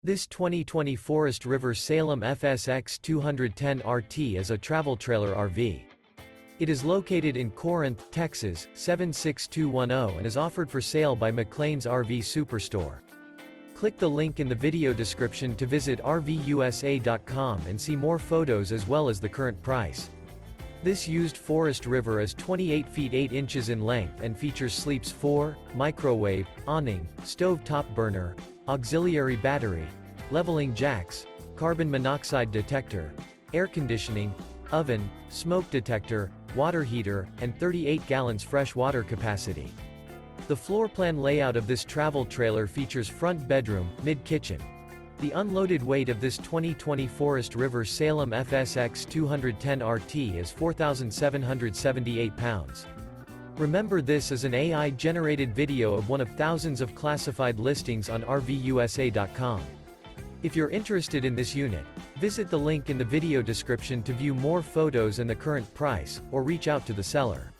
This 2020 Forest River Salem FSX 210 RT is a travel trailer RV. It is located in Corinth, Texas, 76210 and is offered for sale by McClain's RV Superstore. Click the link in the video description to visit RVUSA.com and see more photos as well as the current price. This used Forest River is 28 feet 8 inches in length and features sleeps 4, microwave, awning, stove top burner, auxiliary battery, leveling jacks, carbon monoxide detector, air conditioning, oven, smoke detector, water heater, and 38 gallons fresh water capacity. The floor plan layout of this travel trailer features front bedroom, mid-kitchen. The unloaded weight of this 2020 Forest River Salem FSX 210 RT is 4,778 pounds. Remember, this is an AI-generated video of one of thousands of classified listings on RVUSA.com. If you're interested in this unit, visit the link in the video description to view more photos and the current price, or reach out to the seller.